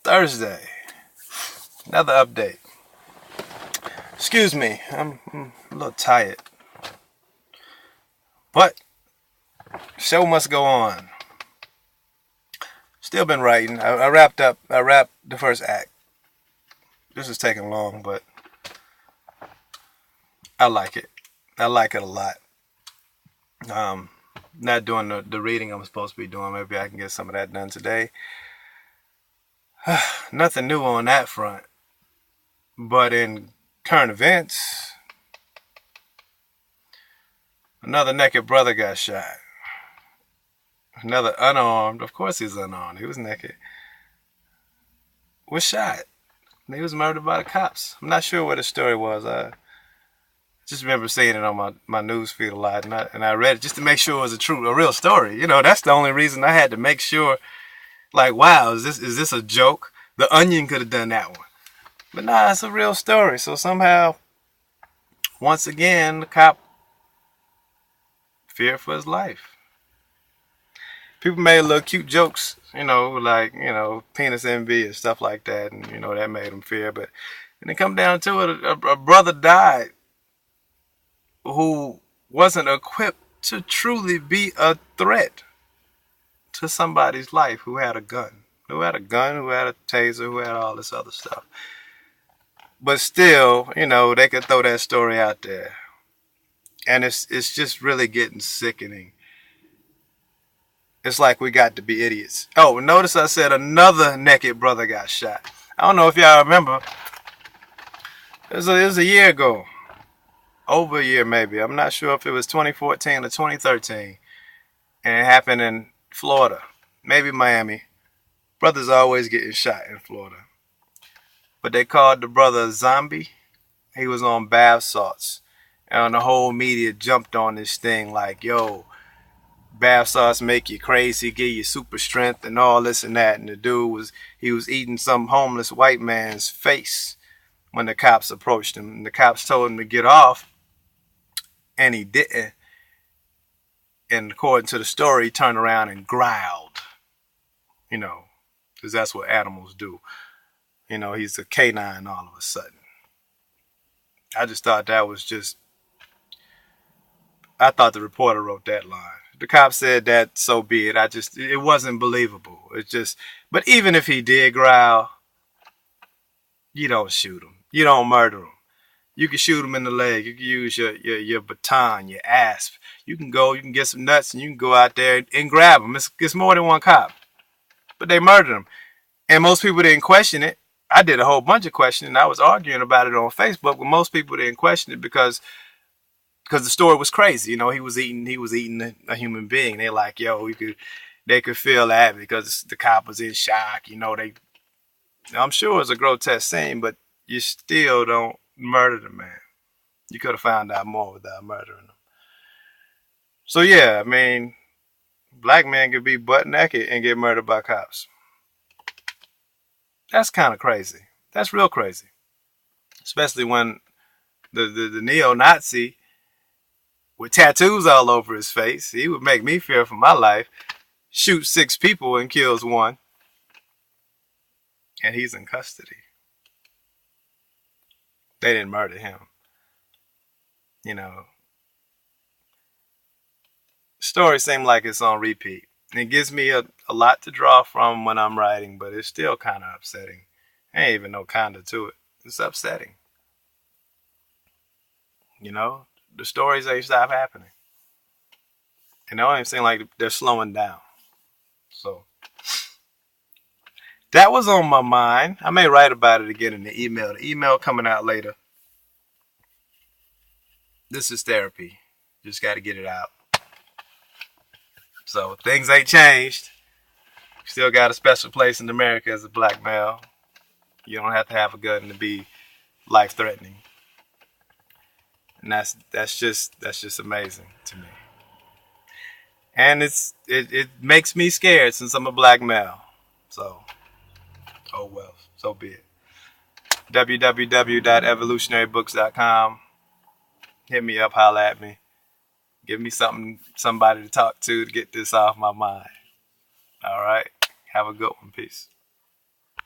Thursday. Another update. Excuse me, I'm a little tired. But show must go on. Still been writing. I wrapped the first act. This is taking long, but I like it. I like it a lot. Not doing the reading I'm supposed to be doing. Maybe I can get some of that done today. Nothing new on that front. But in current events, another naked brother got shot. Another unarmed, of course he's unarmed, he was naked, was shot. He was murdered by the cops. I'm not sure what the story was. I just remember seeing it on my news feed a lot, and I read it just to make sure it was a real story. You know, that's the only reason I had to make sure, like, wow, is this a joke? The Onion could have done that one. But nah, it's a real story. So somehow, once again, the cop feared for his life. People made little cute jokes, like, penis envy and stuff like that. And, that made him fear. But when it come down to it, a brother died who wasn't equipped to truly be a threat to somebody's life, who had a gun, who had a taser, who had all this other stuff. But still, they could throw that story out there. And it's just really getting sickening. It's like we got to be idiots. Oh, notice I said another naked brother got shot. I don't know if y'all remember. It was a year ago. Over a year, maybe. I'm not sure if it was 2014 or 2013. And it happened in Florida. Maybe Miami. Brothers always getting shot in Florida. But they called the brother a zombie. He was on bath salts. And the whole media jumped on this thing like, yo, bath salts make you crazy, give you super strength and all this and that. And the dude was eating some homeless white man's face when the cops approached him. And the cops told him to get off, and he didn't. And according to the story, he turned around and growled, because that's what animals do. He's a canine all of a sudden. I just thought that was I thought the reporter wrote that line. The cop said that, so be it. It wasn't believable. But even if he did growl, you don't shoot him. You don't murder him. You can shoot him in the leg. You can use your baton, your asp. You can get some nuts, and you can go out there and grab him. It's more than one cop. But they murdered him. And most people didn't question it. I did a whole bunch of questioning. I was arguing about it on Facebook, but most people didn't question it because the story was crazy. He was eating a human being. They're like, yo, they could feel that because the cop was in shock. I'm sure it's a grotesque scene, but you still don't murder the man. You could have found out more without murdering him. So yeah, black men could be butt naked and get murdered by cops. That's kind of crazy. That's real crazy. Especially when the neo-Nazi with tattoos all over his face, he would make me fear for my life, shoot 6 people and kills 1. And he's in custody. They didn't murder him. Story seems like it's on repeat. It gives me a lot to draw from when I'm writing, but it's still kind of upsetting. Ain't even no kinda to it. It's upsetting. The stories ain't stop happening. And it don't even seem like they're slowing down. So that was on my mind. I may write about it again in the email. The email coming out later. This is therapy. Just got to get it out. So things ain't changed. Still got a special place in America as a black male. You don't have to have a gun to be life-threatening. And that's just amazing to me. And it makes me scared since I'm a black male. So, oh well, so be it. www.evolutionarybooks.com. Hit me up, holla at me. Give me somebody to talk to get this off my mind. All right. Have a good one. Peace.